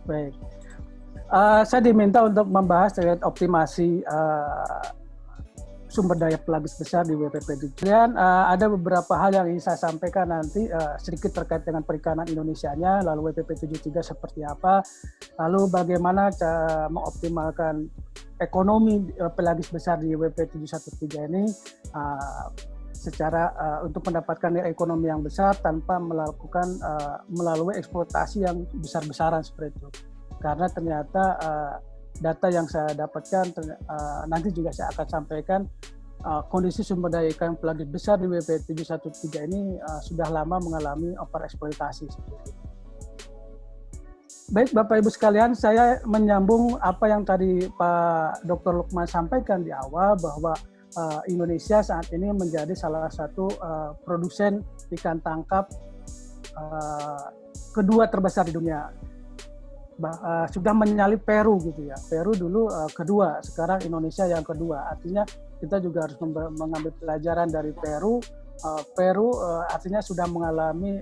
Baik. Saya diminta untuk membahas terkait optimasi sumber daya pelagis besar di WPP. Kemudian ada beberapa hal yang ingin saya sampaikan nanti sedikit terkait dengan perikanan Indonesianya, lalu WPP 73 seperti apa, lalu bagaimana cara mengoptimalkan ekonomi pelagis besar di WPP 713 ini secara untuk mendapatkan nilai ekonomi yang besar tanpa melakukan melalui eksploitasi yang besar-besaran seperti itu. Karena ternyata data yang saya dapatkan nanti juga saya akan sampaikan kondisi sumber daya ikan pelagis besar di WP 713 ini sudah lama mengalami overeksploitasi. Baik Bapak Ibu sekalian, saya menyambung apa yang tadi Pak Dr. Lukman sampaikan di awal bahwa Indonesia saat ini menjadi salah satu produsen ikan tangkap kedua terbesar di dunia. Sudah menyalip Peru gitu ya. Peru dulu kedua, sekarang Indonesia yang kedua. Artinya kita juga harus mengambil pelajaran dari Peru. Peru artinya sudah mengalami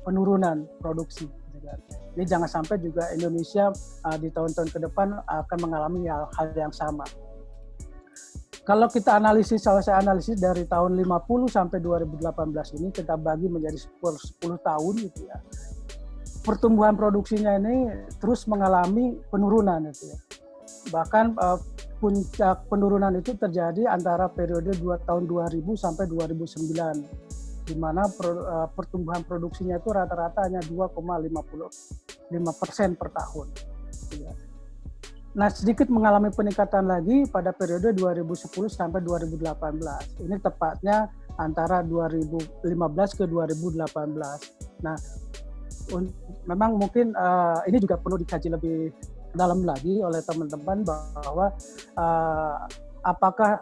penurunan produksi. Gitu kan. Ini jangan sampai juga Indonesia di tahun-tahun ke depan akan mengalami hal yang sama. Kalau kita analisis, kalau saya analisis dari tahun 50 sampai 2018 ini kita bagi menjadi 10 tahun gitu ya. Pertumbuhan produksinya ini terus mengalami penurunan itu ya. Bahkan puncak penurunan itu terjadi antara periode tahun 2000 sampai 2009 di mana pertumbuhan produksinya itu rata-rata hanya 2,55% per tahun. Ya. Nah, sedikit mengalami peningkatan lagi pada periode 2010 sampai 2018. Ini tepatnya antara 2015 ke 2018. Nah, memang mungkin ini juga perlu dikaji lebih dalam lagi oleh teman-teman bahwa apakah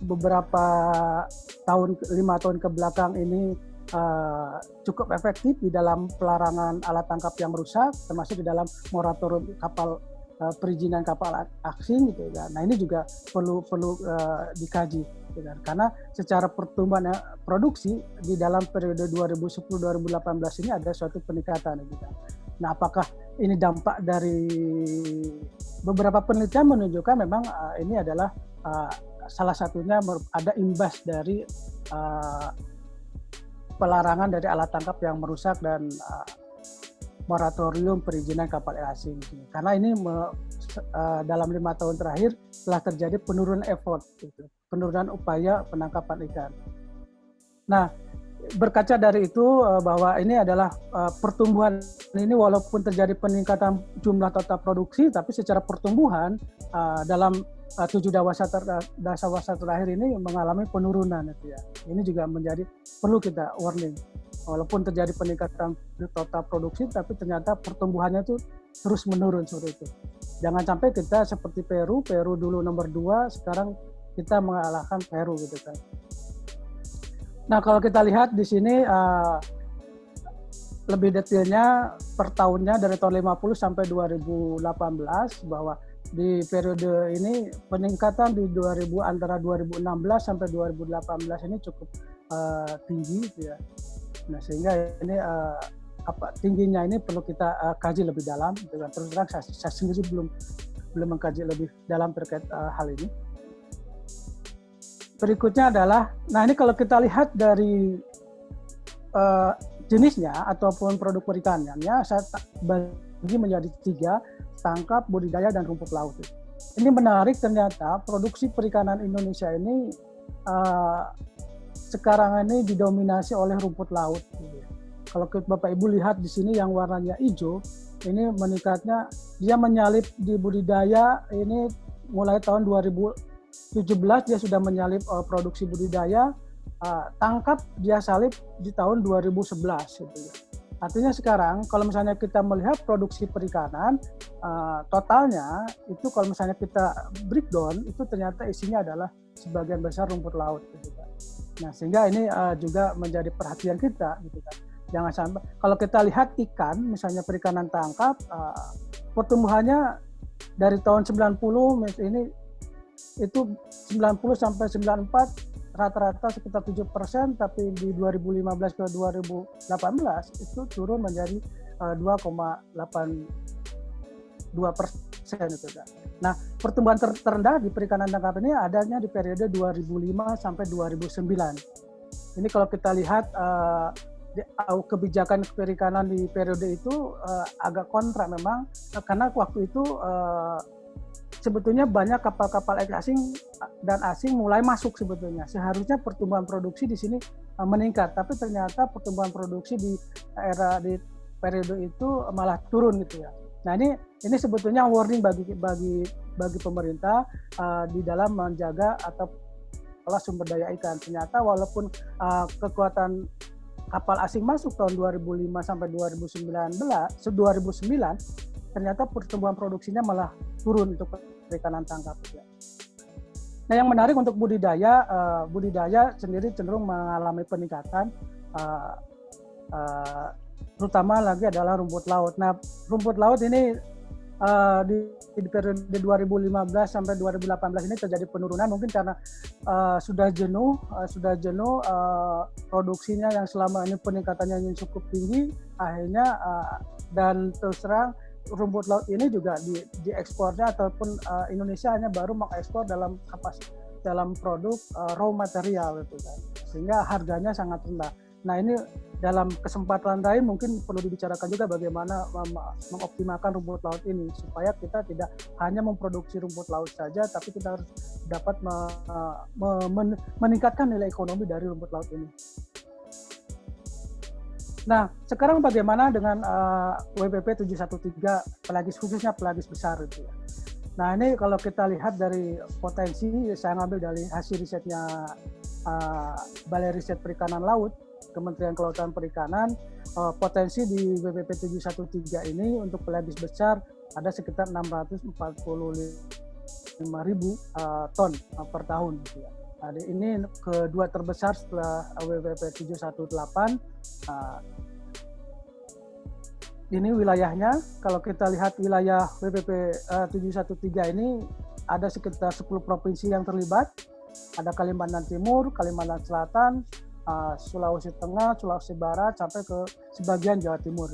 beberapa tahun 5 tahun ke belakang ini cukup efektif di dalam pelarangan alat tangkap yang rusak, termasuk di dalam moratorium kapal perizinan kapal asing gitu kan. Nah ini juga perlu dikaji gitu kan. Karena secara pertumbuhan produksi di dalam periode 2010-2018 ini ada suatu peningkatan gitu kan. Nah apakah ini dampak dari beberapa penelitian menunjukkan memang ini adalah salah satunya ada imbas dari pelarangan dari alat tangkap yang merusak dan moratorium perizinan kapal asing. Karena ini dalam 5 tahun terakhir telah terjadi penurunan effort, gitu, penurunan upaya penangkapan ikan. Nah, berkaca dari itu bahwa ini adalah pertumbuhan ini walaupun terjadi peningkatan jumlah total produksi, tapi secara pertumbuhan dalam 7 dasawarsa terakhir ini mengalami penurunan. Gitu ya. Ini juga menjadi perlu kita warning. Walaupun terjadi peningkatan total produksi, tapi ternyata pertumbuhannya itu terus menurun seperti itu. Jangan sampai kita seperti Peru dulu nomor 2, sekarang kita mengalahkan Peru gitu kan. Nah kalau kita lihat di sini lebih detailnya per tahunnya dari tahun 50 sampai 2018 bahwa di periode ini peningkatan di antara 2016 sampai 2018 ini cukup tinggi gitu ya. Nah sehingga ini tingginya ini perlu kita kaji lebih dalam. Dengan terus terang saya sendiri belum mengkaji lebih dalam terkait hal ini. Berikutnya adalah, nah ini kalau kita lihat dari jenisnya ataupun produk perikanannya, saya bagi menjadi 3, tangkap, budidaya, dan rumput laut. Ini menarik ternyata produksi perikanan Indonesia ini sekarang ini didominasi oleh rumput laut. Kalau Bapak Ibu lihat di sini yang warnanya hijau, ini meningkatnya, dia menyalip di budidaya ini mulai tahun 2017 dia sudah menyalip produksi budidaya, tangkap dia salip di tahun 2011. Gitu ya. Artinya sekarang kalau misalnya kita melihat produksi perikanan, totalnya itu kalau misalnya kita breakdown, itu ternyata isinya adalah sebagian besar rumput laut. Gitu kan. Nah sehingga ini juga menjadi perhatian kita. Gitu kan. Jangan sampai, kalau kita lihat ikan, misalnya perikanan tangkap, pertumbuhannya dari tahun 90 ini itu 90 sampai 94 rata-rata sekitar 7%, tapi di 2015 ke 2018 itu turun menjadi 2,8 2% itu. Nah, pertumbuhan terendah di perikanan tangkap ini adanya di periode 2005 sampai 2009. Ini kalau kita lihat kebijakan perikanan di periode itu agak kontra memang, karena waktu itu sebetulnya banyak kapal-kapal asing dan asing mulai masuk sebetulnya. Seharusnya pertumbuhan produksi di sini meningkat, tapi ternyata pertumbuhan produksi di periode itu malah turun gitu ya. Nah, ini sebetulnya warning bagi pemerintah di dalam menjaga atau sumber daya ikan. Ternyata walaupun kekuatan kapal asing masuk tahun 2005 sampai 2009, ternyata pertumbuhan produksinya malah turun untuk perikanan tangkap. Nah, yang menarik untuk budidaya sendiri cenderung mengalami peningkatan, terutama lagi adalah rumput laut. Nah, rumput laut ini di periode 2015 sampai 2018 ini terjadi penurunan mungkin karena sudah jenuh produksinya yang selama ini peningkatannya yang cukup tinggi, akhirnya dan terus terang rumput laut ini juga diekspornya ataupun Indonesia hanya baru mengekspor dalam produk raw material itu kan, sehingga harganya sangat rendah. Nah, ini dalam kesempatan lain mungkin perlu dibicarakan juga bagaimana mengoptimalkan rumput laut ini supaya kita tidak hanya memproduksi rumput laut saja, tapi kita harus dapat meningkatkan nilai ekonomi dari rumput laut ini. Nah, sekarang bagaimana dengan WPP 713 khususnya pelagis besar itu ya. Nah, ini kalau kita lihat dari potensi, saya ngambil dari hasil risetnya Balai Riset Perikanan Laut, Kementerian Kelautan Perikanan, potensi di WPP 713 ini untuk pelagis besar ada sekitar 645.000 ton per tahun. Nah, ini kedua terbesar setelah WPP 718. Ini wilayahnya, kalau kita lihat wilayah WPP 713 ini ada sekitar 10 provinsi yang terlibat. Ada Kalimantan Timur, Kalimantan Selatan, Sulawesi Tengah, Sulawesi Barat, sampai ke sebagian Jawa Timur.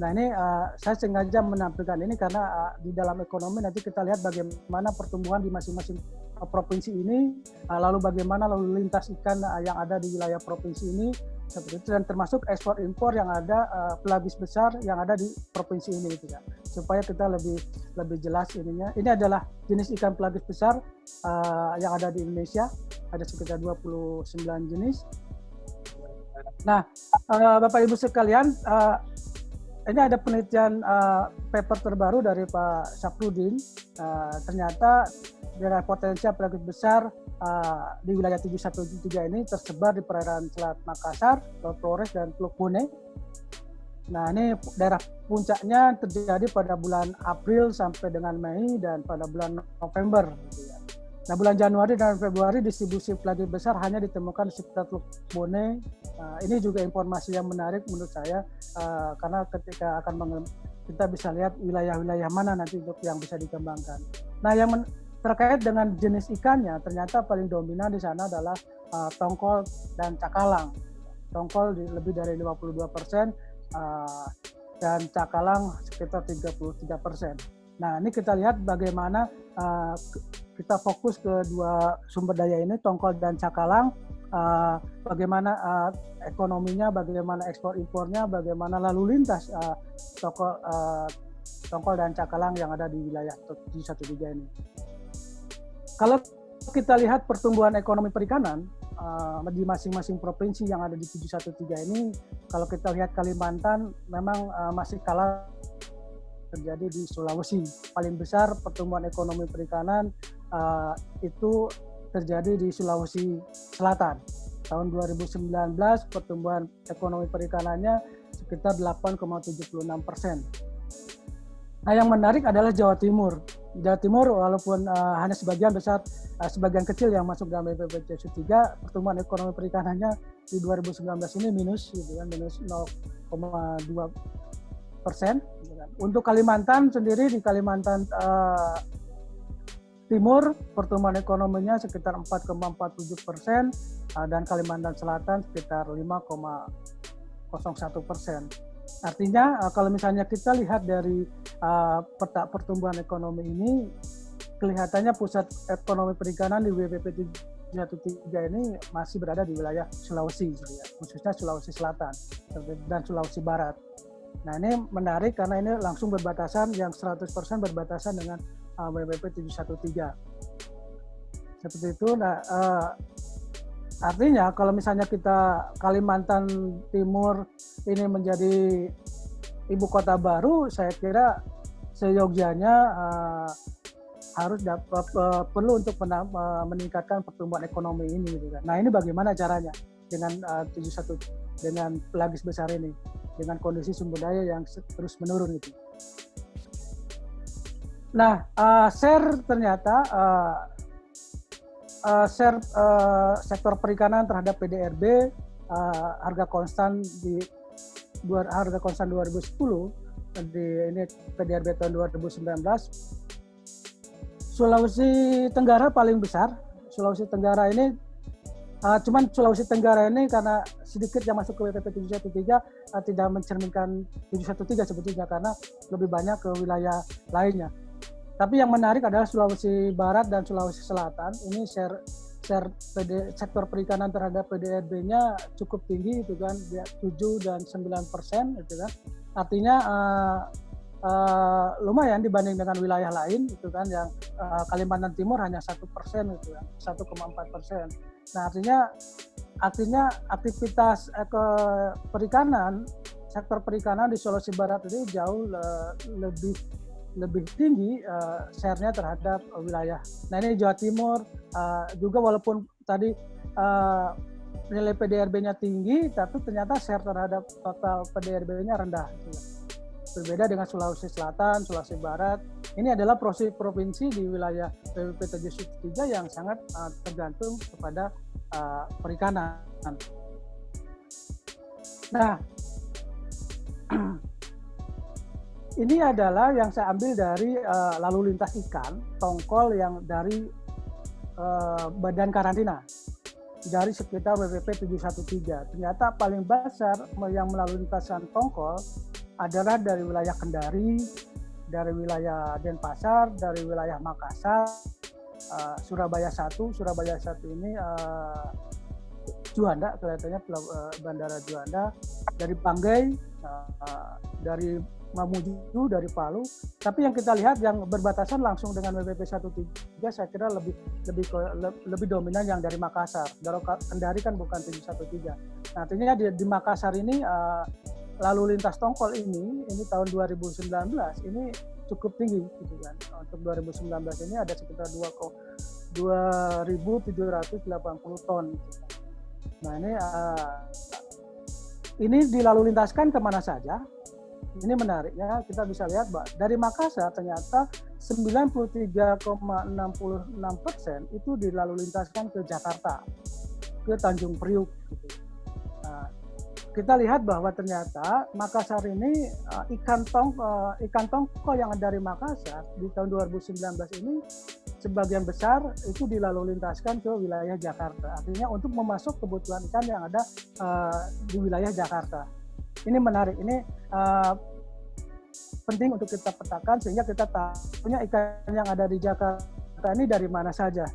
Nah, ini saya sengaja menampilkan ini karena di dalam ekonomi nanti kita lihat bagaimana pertumbuhan di masing-masing provinsi ini, lalu bagaimana lalu lintas ikan yang ada di wilayah provinsi ini, seperti itu, dan termasuk ekspor impor yang ada pelagis besar yang ada di provinsi ini gitu ya. Supaya kita lebih jelas ininya. Ini adalah jenis ikan pelagis besar yang ada di Indonesia, ada sekitar 29 jenis. Nah, Bapak Ibu sekalian, ini ada penelitian paper terbaru dari Pak Syafruddin. Ternyata daerah potensial pelagis besar di wilayah 713 ini tersebar di perairan Selat Makassar, Laut Flores, dan Teluk Bone. Nah, ini daerah puncaknya terjadi pada bulan April sampai dengan Mei dan pada bulan November. Nah, bulan Januari dan Februari distribusi pelagis besar hanya ditemukan di sekitar Teluk Bone. Ini juga informasi yang menarik menurut saya, karena ketika kita bisa lihat wilayah-wilayah mana nanti untuk yang bisa dikembangkan. Nah, yang terkait dengan jenis ikannya, ternyata paling dominan di sana adalah tongkol dan cakalang. Tongkol lebih dari 52%, dan cakalang sekitar 33%. Nah, ini kita lihat bagaimana kita fokus ke dua sumber daya ini, tongkol dan cakalang, bagaimana ekonominya, bagaimana ekspor impornya, bagaimana lalu lintas tongkol dan cakalang yang ada di wilayah 713 ini. Kalau kita lihat pertumbuhan ekonomi perikanan di masing-masing provinsi yang ada di 713 ini, kalau kita lihat Kalimantan memang masih kalah terjadi di Sulawesi. Paling besar pertumbuhan ekonomi perikanan itu terjadi di Sulawesi Selatan. Tahun 2019 pertumbuhan ekonomi perikanannya sekitar 8,76%. Nah, yang menarik adalah Jawa Timur. Jawa Timur walaupun hanya sebagian besar, sebagian kecil yang masuk dalam WPP 713, pertumbuhan ekonomi perikanannya di 2019 ini minus, gitu kan, minus 0,2%. Gitu kan. Untuk Kalimantan sendiri, di Kalimantan Timur pertumbuhan ekonominya sekitar 4,47%, dan Kalimantan Selatan sekitar 5,01%. Artinya kalau misalnya kita lihat dari peta pertumbuhan ekonomi ini, kelihatannya pusat ekonomi perikanan di WPP 713 ini masih berada di wilayah Sulawesi, khususnya Sulawesi Selatan dan Sulawesi Barat. Nah, ini menarik karena ini langsung berbatasan, yang 100% berbatasan dengan WPP 713. Seperti itu. Nah, artinya kalau misalnya kita Kalimantan Timur ini menjadi ibu kota baru, saya kira seyogyanya harus perlu untuk meningkatkan pertumbuhan ekonomi ini. Gitu kan. Nah, ini bagaimana caranya dengan 71 dengan pelagis besar ini, dengan kondisi sumber daya yang terus menurun itu. Nah, share ternyata share sektor perikanan terhadap PDRB harga konstan 2010 di ini PDRB tahun 2019. Sulawesi Tenggara paling besar. Sulawesi Tenggara ini cuman Sulawesi Tenggara ini karena sedikit yang masuk ke WPP 713 tidak mencerminkan 713 sebetulnya karena lebih banyak ke wilayah lainnya. Tapi yang menarik adalah Sulawesi Barat dan Sulawesi Selatan. Ini share sektor perikanan terhadap PDRB-nya cukup tinggi, itu kan, 7 dan 9%, itu kan. Artinya lumayan dibanding dengan wilayah lain, itu kan, yang Kalimantan Timur hanya 1%, itu kan, 1,4%. Nah, artinya aktivitas perikanan, sektor perikanan di Sulawesi Barat ini jauh lebih tinggi share-nya terhadap wilayah. Nah, ini Jawa Timur juga walaupun tadi nilai PDRB-nya tinggi, tapi ternyata share terhadap total PDRB-nya rendah. Berbeda dengan Sulawesi Selatan, Sulawesi Barat. Ini adalah provinsi di wilayah WPP 713 yang sangat tergantung kepada perikanan. Nah, ini adalah yang saya ambil dari lalu lintas ikan tongkol yang dari badan karantina dari sekitar WPP 713. Ternyata paling besar yang melalui lintasan tongkol adalah dari wilayah Kendari, dari wilayah Denpasar, dari wilayah Makassar, Surabaya 1 ini Juanda, kelihatannya Bandara Juanda, dari Panggai, dari Mamuju, dari Palu. Tapi yang kita lihat yang berbatasan langsung dengan WPP 113 saya kira lebih dominan yang dari Makassar. Kendari kan bukan 713. Nah, artinya di Makassar ini lalu lintas tongkol ini tahun 2019 ini cukup tinggi, gitu kan. Untuk 2019 ini ada sekitar 2.780 ton. Nah, ini dilalu lintaskan kemana saja. Ini menarik ya, kita bisa lihat bahwa dari Makassar ternyata 93,66% itu dilalu lintaskan ke Jakarta, ke Tanjung Priuk. Gitu. Nah, kita lihat bahwa ternyata Makassar ini ikan tongkol yang dari Makassar di tahun 2019 ini sebagian besar itu dilalu lintaskan ke wilayah Jakarta. Artinya untuk memasuk kebutuhan ikan yang ada di wilayah Jakarta. Ini menarik, ini penting untuk kita petakan sehingga kita tahu ikan yang ada di Jakarta ini dari mana saja.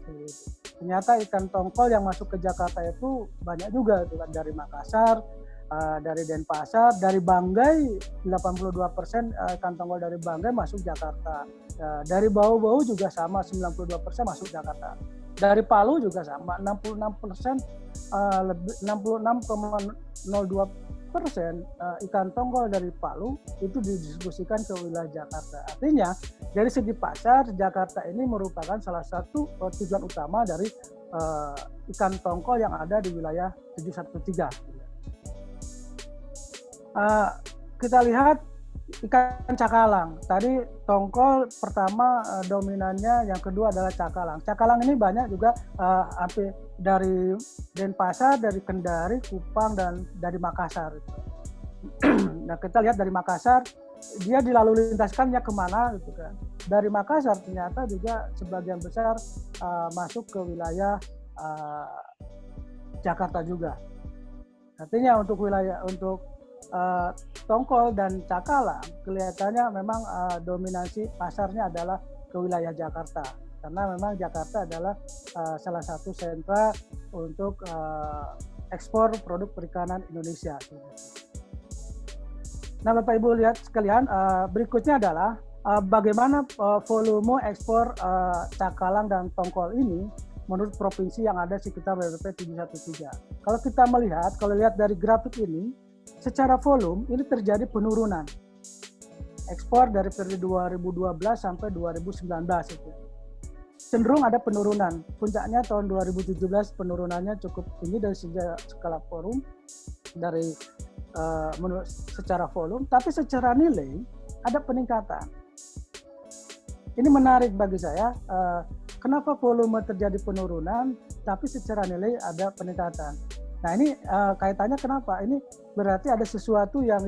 Ternyata ikan tongkol yang masuk ke Jakarta itu banyak juga, itu kan, dari Makassar, dari Denpasar, dari Banggai 82% ikan tongkol dari Banggai masuk Jakarta. Dari Bau-Bau juga sama, 92% masuk Jakarta. Dari Palu juga sama, 66%, 66,02% ikan tongkol dari Palu itu didistribusikan ke wilayah Jakarta. Artinya dari segi pasar, Jakarta ini merupakan salah satu tujuan utama dari ikan tongkol yang ada di wilayah 713. Kita lihat ikan cakalang. Tadi tongkol pertama dominannya, yang kedua adalah cakalang. Cakalang ini banyak juga hampir dari Denpasar, dari Kendari, Kupang, dan dari Makassar. Nah, kita lihat dari Makassar, dia dilalu lintaskannya kemana, gitu kan. Dari Makassar ternyata juga sebagian besar masuk ke wilayah Jakarta juga. Artinya untuk tongkol dan cakalang kelihatannya memang dominasi pasarnya adalah ke wilayah Jakarta, karena memang Jakarta adalah salah satu sentra untuk ekspor produk perikanan Indonesia. Nah, Bapak Ibu lihat sekalian, berikutnya adalah bagaimana volume ekspor cakalang dan tongkol ini menurut provinsi yang ada sekitar BBP 713. Kalau kita melihat, kalau lihat dari grafik ini, secara volume ini terjadi penurunan ekspor dari periode 2012 sampai 2019 itu. Cenderung ada penurunan. Puncaknya tahun 2017 penurunannya cukup tinggi dari skala forum dari secara volume, tapi secara nilai ada peningkatan. Ini menarik bagi saya. Kenapa volume terjadi penurunan, tapi secara nilai ada peningkatan. Nah, ini kaitannya kenapa? Ini berarti ada sesuatu yang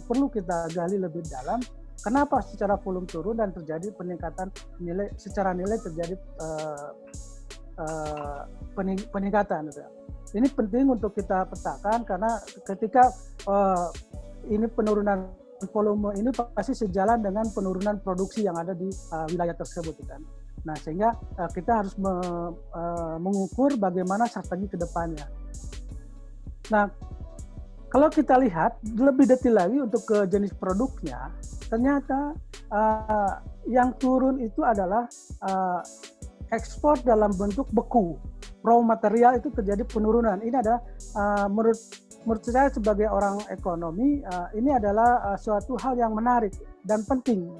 perlu kita gali lebih dalam. Kenapa secara volume turun dan terjadi peningkatan nilai, secara nilai terjadi peningkatan. Ini penting untuk kita petakan karena ketika ini penurunan volume ini pasti sejalan dengan penurunan produksi yang ada di wilayah tersebut, kan. Nah, sehingga kita harus mengukur bagaimana strategi ke depannya. Nah, kalau kita lihat lebih detail lagi untuk ke jenis produknya, ternyata yang turun itu adalah ekspor dalam bentuk beku, raw material itu terjadi penurunan. Ini adalah menurut saya sebagai orang ekonomi, ini adalah suatu hal yang menarik dan penting.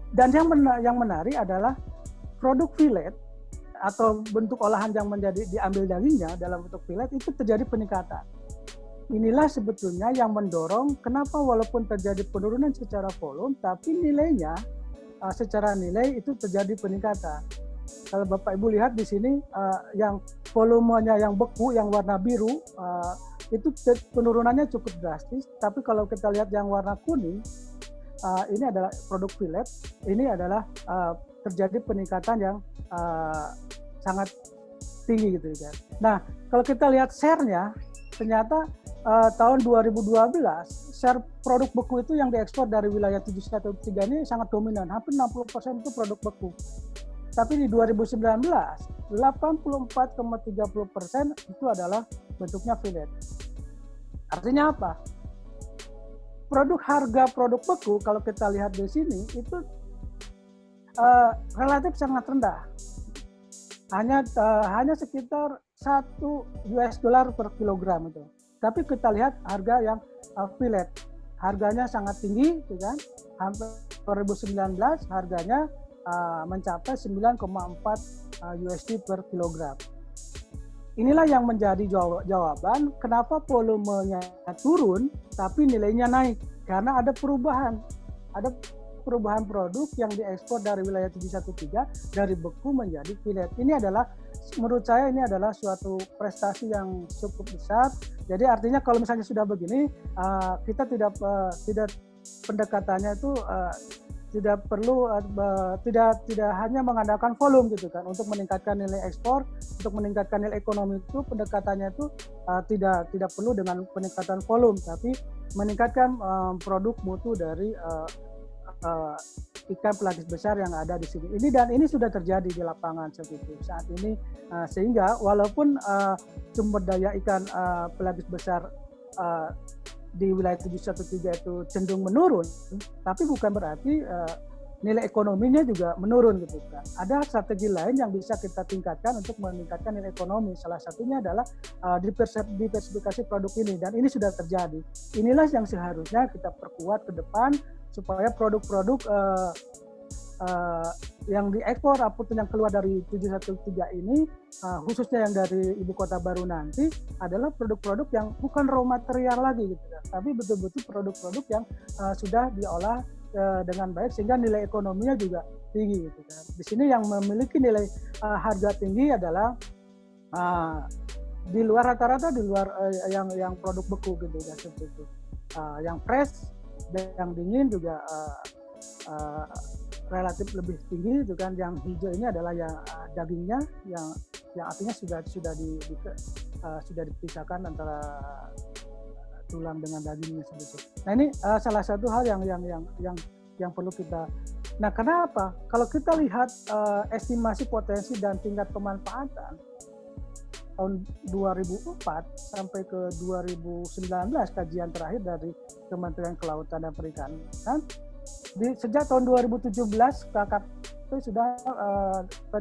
Dan yang menarik adalah produk filet atau bentuk olahan yang diambil dagingnya dalam bentuk filet itu terjadi peningkatan. Inilah sebetulnya yang mendorong kenapa walaupun terjadi penurunan secara volume, tapi nilainya secara nilai itu terjadi peningkatan. Kalau Bapak Ibu lihat di sini yang volumenya yang beku, yang warna biru, itu penurunannya cukup drastis. Tapi kalau kita lihat yang warna kuning, ini adalah produk filet, ini adalah terjadi peningkatan yang sangat tinggi gitu kan. Nah, kalau kita lihat share-nya, ternyata tahun 2012 share produk beku itu yang diekspor dari wilayah 713 ini sangat dominan, hampir 60% itu produk beku. Tapi di 2019, 84,30% itu adalah bentuknya filet. Artinya apa? Harga produk beku kalau kita lihat di sini itu relatif sangat rendah. Hanya sekitar $1 per kilogram itu. Tapi kita lihat harga yang filet, harganya sangat tinggi, kan? Hampir 2019 harganya mencapai $9,4 per kilogram. Inilah yang menjadi jawaban kenapa volumenya turun tapi nilainya naik, karena ada perubahan produk yang diekspor dari wilayah 713 dari beku menjadi filet. Ini adalah menurut saya ini adalah suatu prestasi yang cukup besar. Jadi artinya kalau misalnya sudah begini, kita tidak pendekatannya itu tidak perlu tidak hanya mengandalkan volume gitu kan untuk meningkatkan nilai ekspor, untuk meningkatkan nilai ekonomi itu pendekatannya itu tidak perlu dengan peningkatan volume, tapi meningkatkan produk mutu dari ikan pelagis besar yang ada di sini. Ini sudah terjadi di lapangan seperti itu saat ini, sehingga walaupun sumber daya ikan pelagis besar di wilayah 713 itu cenderung menurun, tapi bukan berarti nilai ekonominya juga menurun gitu kan. Ada strategi lain yang bisa kita tingkatkan untuk meningkatkan nilai ekonomi. Salah satunya adalah diversifikasi produk ini, dan ini sudah terjadi. Inilah yang seharusnya kita perkuat ke depan supaya produk-produk yang diekspor apapun yang keluar dari 713 ini, khususnya yang dari ibu kota baru nanti, adalah produk-produk yang bukan raw material lagi gitu kan, tapi betul-betul produk-produk yang sudah diolah dengan baik sehingga nilai ekonominya juga tinggi gitu kan. Di sini yang memiliki nilai harga tinggi adalah di luar rata-rata di luar yang produk beku gitu kan, seperti itu. Yang fresh dan yang dingin juga relatif lebih tinggi itu kan. Yang hijau ini adalah yang dagingnya yang artinya sudah dipisahkan antara tulang dengan dagingnya seperti itu. Nah ini salah satu hal yang perlu kita. Nah kenapa? Kalau kita lihat estimasi potensi dan tingkat pemanfaatan tahun 2004 sampai ke 2019 kajian terakhir dari Kementerian Kelautan dan Perikanan, sejak tahun 2017 KKP sudah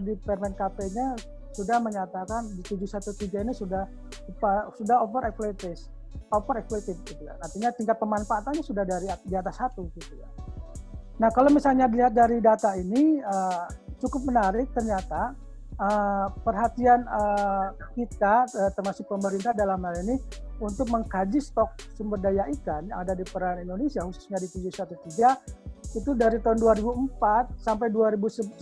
di Permen KP-nya sudah menyatakan di 713 ini sudah over exploited gitu ya. Artinya tingkat pemanfaatannya sudah di atas 1 gitu ya. Nah, kalau misalnya dilihat dari data ini cukup menarik ternyata perhatian kita termasuk pemerintah dalam hal ini untuk mengkaji stok sumber daya ikan yang ada di perairan Indonesia khususnya di 713 itu dari tahun 2004 sampai 2011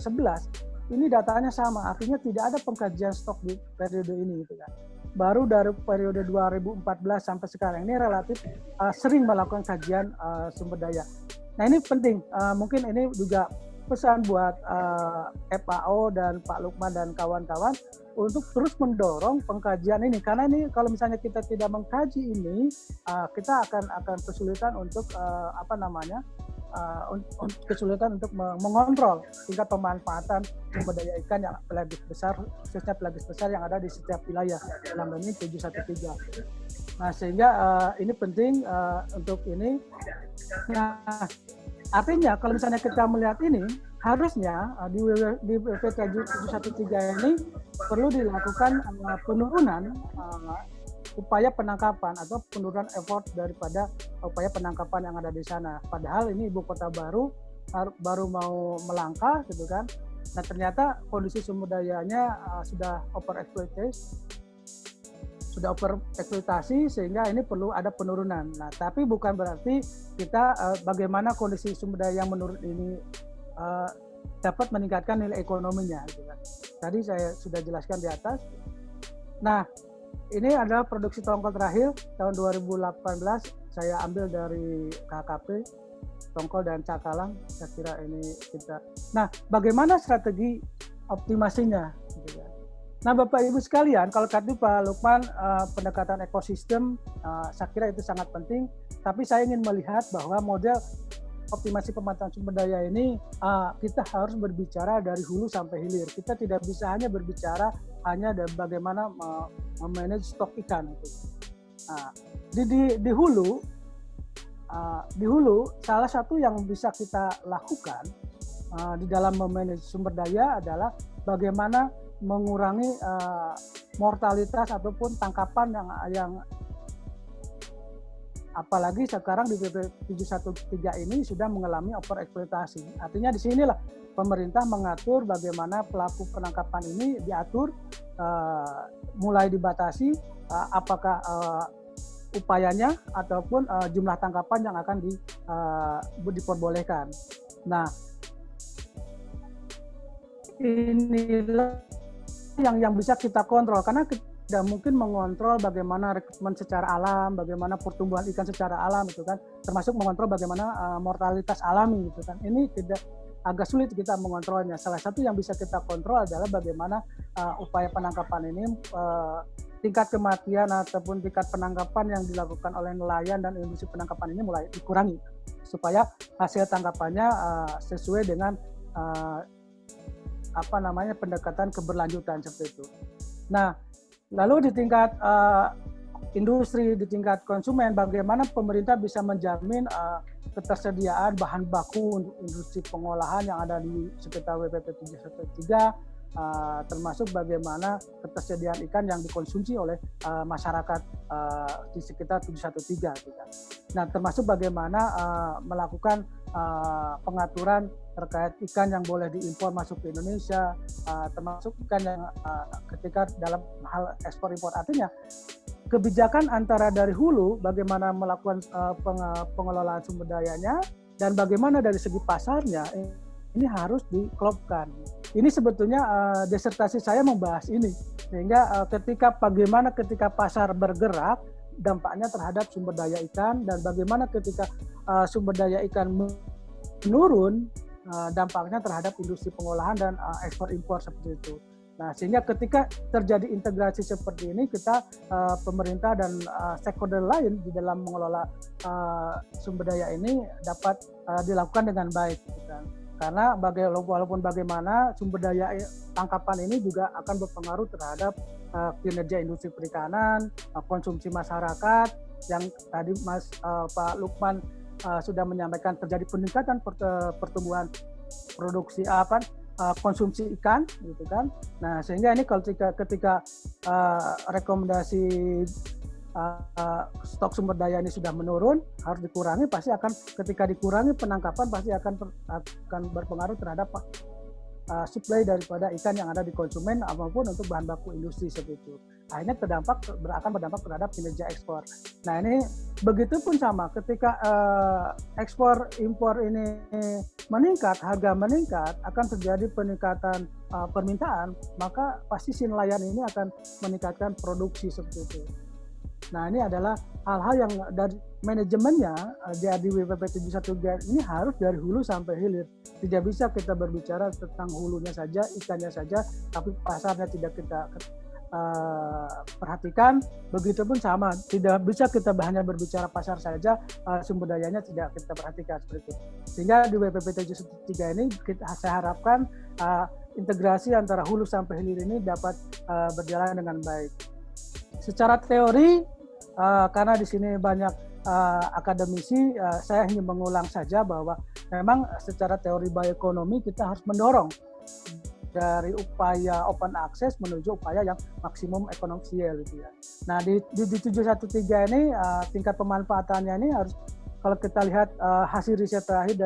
ini datanya sama, artinya tidak ada pengkajian stok di periode ini gitu kan. Baru dari periode 2014 sampai sekarang ini relatif sering melakukan kajian sumber daya. Nah ini penting, mungkin ini juga pesan buat FAO dan Pak Lukman dan kawan-kawan untuk terus mendorong pengkajian ini, karena ini kalau misalnya kita tidak mengkaji ini, kita akan kesulitan untuk kesulitan untuk mengontrol tingkat pemanfaatan sumber daya ikan yang pelagis besar, khususnya pelagis besar yang ada di setiap wilayah dalam ini 713. Nah sehingga ini penting untuk ini. Nah artinya kalau misalnya kita melihat ini harusnya di WPK 713 ini perlu dilakukan penurunan upaya penangkapan atau penurunan effort daripada upaya penangkapan yang ada di sana. Padahal ini ibu kota baru mau melangkah gitu kan. Nah ternyata kondisi sumber dayanya sudah overeksploitasi sehingga ini perlu ada penurunan. Nah tapi bukan berarti kita bagaimana kondisi sumber daya yang menurun ini dapat meningkatkan nilai ekonominya. Gitu kan. Tadi saya sudah jelaskan di atas. Nah ini adalah produksi tongkol terakhir tahun 2018 saya ambil dari KKP, tongkol dan cakalang. Saya kira ini kita. Nah, bagaimana strategi optimasinya? Gitu ya. Nah, Bapak Ibu sekalian, kalau tadi Pak Lukman pendekatan ekosistem, saya kira itu sangat penting. Tapi saya ingin melihat bahwa model optimasi pemanfaatan sumber daya ini kita harus berbicara dari hulu sampai hilir. Kita tidak bisa hanya berbicara hanya bagaimana memanage stok ikan. Nah, di hulu salah satu yang bisa kita lakukan di dalam memanage sumber daya adalah bagaimana mengurangi mortalitas ataupun tangkapan yang apalagi sekarang di PP 713 ini sudah mengalami overeksploitasi. Artinya di sinilah pemerintah mengatur bagaimana pelaku penangkapan ini diatur, mulai dibatasi apakah upayanya ataupun jumlah tangkapan yang akan diperbolehkan. Nah, inilah yang bisa kita kontrol karena tidak mungkin mengontrol bagaimana rekrutmen secara alam, bagaimana pertumbuhan ikan secara alam, itu kan, termasuk mengontrol bagaimana mortalitas alami, gitu kan. Ini agak sulit kita mengontrolnya. Salah satu yang bisa kita kontrol adalah bagaimana upaya penangkapan ini, tingkat kematian ataupun tingkat penangkapan yang dilakukan oleh nelayan dan industri penangkapan ini mulai dikurangi, supaya hasil tangkapannya sesuai dengan pendekatan keberlanjutan seperti itu. Nah, lalu di tingkat industri, di tingkat konsumen, bagaimana pemerintah bisa menjamin ketersediaan bahan baku untuk industri pengolahan yang ada di sekitar WPP 713, termasuk bagaimana ketersediaan ikan yang dikonsumsi oleh masyarakat di sekitar 713. Nah, termasuk bagaimana melakukan pengaturan terkait ikan yang boleh diimpor masuk ke Indonesia, termasuk ikan yang ketika dalam hal ekspor impor. Artinya kebijakan antara dari hulu bagaimana melakukan pengelolaan sumber dayanya dan bagaimana dari segi pasarnya ini harus diklopkan. Ini sebetulnya disertasi saya membahas ini, sehingga bagaimana ketika pasar bergerak dampaknya terhadap sumber daya ikan, dan bagaimana ketika sumber daya ikan menurun dampaknya terhadap industri pengolahan dan ekspor impor seperti itu. Nah, sehingga ketika terjadi integrasi seperti ini, kita pemerintah dan stakeholder lain di dalam mengelola sumber daya ini dapat dilakukan dengan baik. Gitu. Karena walaupun bagaimana sumber daya tangkapan ini juga akan berpengaruh terhadap kinerja industri perikanan, konsumsi masyarakat, yang tadi Pak Lukman sudah menyampaikan terjadi peningkatan pertumbuhan produksi konsumsi ikan, gitu kan. Nah, sehingga ini ketika rekomendasi stok sumber daya ini sudah menurun, harus dikurangi, ketika dikurangi penangkapan pasti akan berpengaruh terhadap supply daripada ikan yang ada di konsumen maupun untuk bahan baku industri seperti itu. Akhirnya akan berdampak terhadap kinerja ekspor. Nah, ini begitu pun sama ketika ekspor impor ini meningkat, harga meningkat, akan terjadi peningkatan permintaan, maka pasti si nelayan ini akan meningkatkan produksi seperti itu. Nah, ini adalah hal-hal yang dari manajemennya di WPP 713 ini harus dari hulu sampai hilir. Tidak bisa kita berbicara tentang hulunya saja, ikannya saja, tapi pasarnya tidak kita perhatikan. Begitupun sama, tidak bisa kita hanya berbicara pasar saja, sumber dayanya tidak kita perhatikan seperti itu. Sehingga di WPP 713 ini saya harapkan integrasi antara hulu sampai hilir ini dapat berjalan dengan baik. Secara teori, karena di sini banyak akademisi, saya ingin mengulang saja bahwa memang secara teori bioekonomi kita harus mendorong dari upaya open access menuju upaya yang maksimum economical gitu ya. Nah, di 713 ini tingkat pemanfaatannya ini harus, kalau kita lihat hasil riset terakhir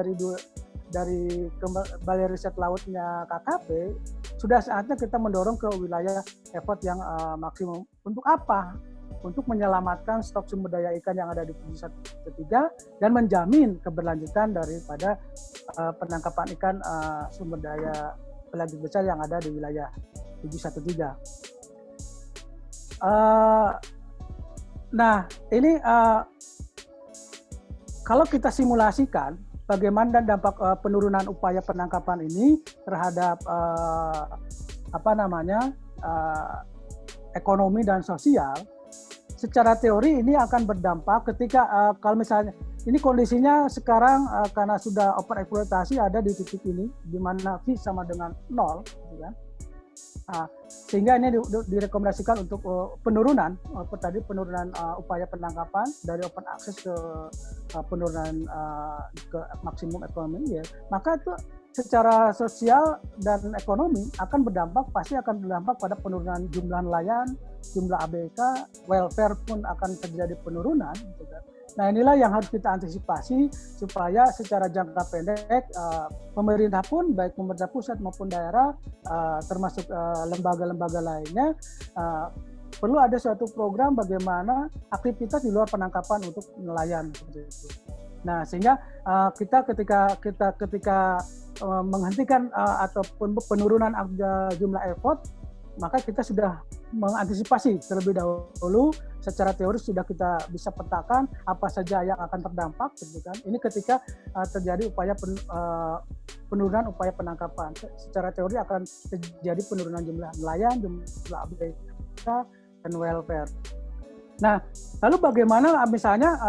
dari Balai Riset Lautnya KKP, sudah saatnya kita mendorong ke wilayah effort yang maksimum. Untuk apa? Untuk menyelamatkan stok sumber daya ikan yang ada di 713 dan menjamin keberlanjutan daripada penangkapan ikan sumber daya pelagiat besar yang ada di wilayah 713. Nah, ini kalau kita simulasikan bagaimana dampak penurunan upaya penangkapan ini terhadap ekonomi dan sosial, secara teori ini akan berdampak ketika kalau misalnya ini kondisinya sekarang karena sudah over eksploitasi ada di titik ini di mana V sama dengan 0, gitu kan. Sehingga ini direkomendasikan untuk penurunan upaya penangkapan dari open access ke penurunan ke maksimum ekonomi ya. Maka itu secara sosial dan ekonomi pasti akan berdampak pada penurunan jumlah nelayan, jumlah ABK, welfare pun akan terjadi penurunan, gitu kan. Nah, inilah yang harus kita antisipasi supaya secara jangka pendek pemerintah pun, baik pemerintah pusat maupun daerah, termasuk lembaga-lembaga lainnya, perlu ada suatu program bagaimana aktivitas di luar penangkapan untuk nelayan seperti itu. Nah, sehingga kita ketika menghentikan ataupun penurunan jumlah effort, maka kita sudah mengantisipasi terlebih dahulu. Secara teori sudah kita bisa petakan apa saja yang akan terdampak, gitu kan. Ini ketika terjadi upaya penurunan upaya penangkapan. Secara teori akan terjadi penurunan jumlah nelayan, jumlah ABK, dan welfare. Nah, lalu bagaimana misalnya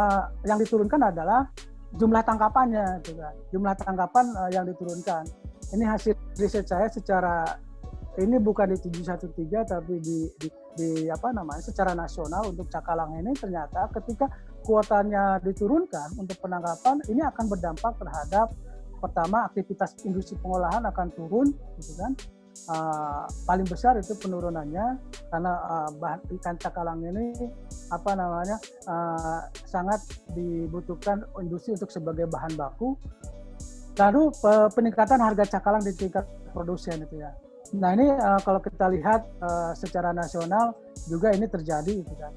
yang diturunkan adalah jumlah tangkapannya, gitu kan. Jumlah tangkapan yang diturunkan. Ini hasil riset saya ini bukan di 713 tapi secara nasional untuk cakalang ini ternyata ketika kuotanya diturunkan untuk penangkapan ini akan berdampak terhadap pertama aktivitas industri pengolahan akan turun, gitu kan. Paling besar itu penurunannya karena bahan ikan cakalang ini sangat dibutuhkan industri untuk sebagai bahan baku. Lalu peningkatan harga cakalang di tingkat produsen itu ya. Nah, ini kalau kita lihat secara nasional juga ini terjadi, gitu kan.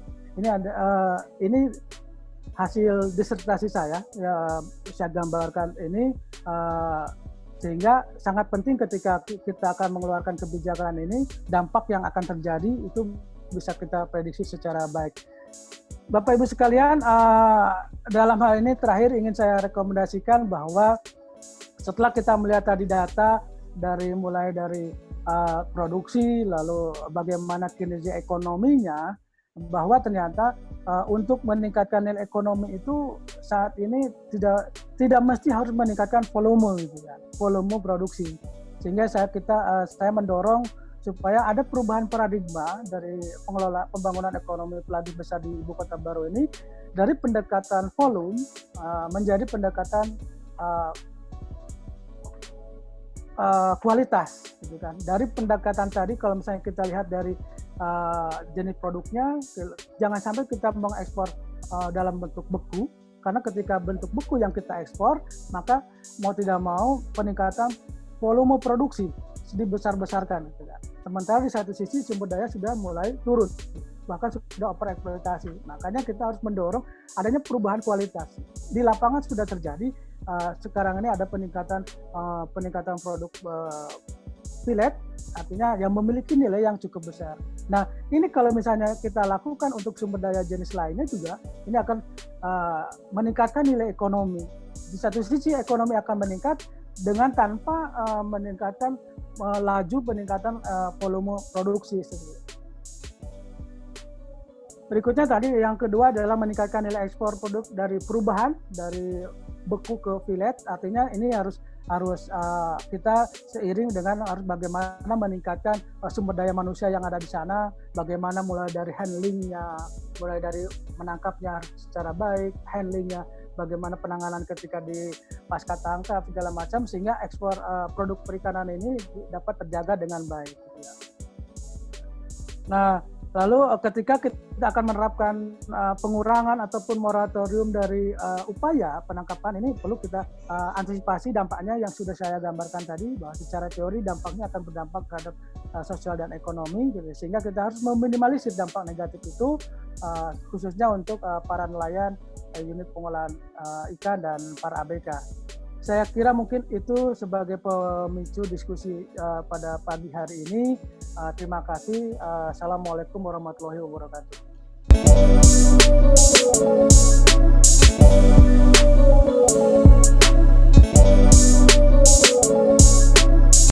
Ini hasil disertasi saya, saya gambarkan ini sehingga sangat penting ketika kita akan mengeluarkan kebijakan ini, dampak yang akan terjadi itu bisa kita prediksi secara baik. Bapak Ibu sekalian, dalam hal ini terakhir ingin saya rekomendasikan bahwa setelah kita melihat tadi data mulai dari produksi, lalu bagaimana kinerja ekonominya, bahwa ternyata untuk meningkatkan nilai ekonomi itu saat ini tidak mesti harus meningkatkan volume gitu ya, volume produksi. Sehingga saya mendorong supaya ada perubahan paradigma dari pengelola pembangunan ekonomi pelagi besar di ibu kota baru ini, dari pendekatan volume menjadi pendekatan kualitas, gitu kan. Dari pendekatan tadi, kalau misalnya kita lihat dari jenis produknya, jangan sampai kita mengekspor dalam bentuk beku, karena ketika bentuk beku yang kita ekspor, maka mau tidak mau peningkatan volume produksi dibesar-besarkan, gitu kan. Sementara di satu sisi sumber daya sudah mulai turun, bahkan sudah overeksploitasi. Makanya kita harus mendorong adanya perubahan kualitas. Di lapangan sudah terjadi. Sekarang ini ada peningkatan produk fillet, artinya yang memiliki nilai yang cukup besar. Nah, ini kalau misalnya kita lakukan untuk sumber daya jenis lainnya juga, ini akan meningkatkan nilai ekonomi. Di satu sisi ekonomi akan meningkat dengan tanpa meningkatkan laju peningkatan volume produksi. Berikutnya tadi yang kedua adalah meningkatkan nilai ekspor produk dari perubahan dari beku ke fillet, artinya ini harus kita seiring dengan harus bagaimana meningkatkan sumber daya manusia yang ada di sana, bagaimana mulai dari handlingnya, mulai dari menangkapnya secara baik, handlingnya, bagaimana penanganan ketika di pasca tangkap segala macam, sehingga ekspor produk perikanan ini dapat terjaga dengan baik. Nah, lalu ketika kita akan menerapkan pengurangan ataupun moratorium dari upaya penangkapan, ini perlu kita antisipasi dampaknya yang sudah saya gambarkan tadi, bahwa secara teori dampaknya akan berdampak terhadap sosial dan ekonomi, gitu. Sehingga kita harus meminimalisir dampak negatif itu, khususnya untuk para nelayan, unit pengolahan ikan, dan para ABK. Saya kira mungkin itu sebagai pemicu diskusi pada pagi hari ini. Terima kasih. Assalamualaikum warahmatullahi wabarakatuh.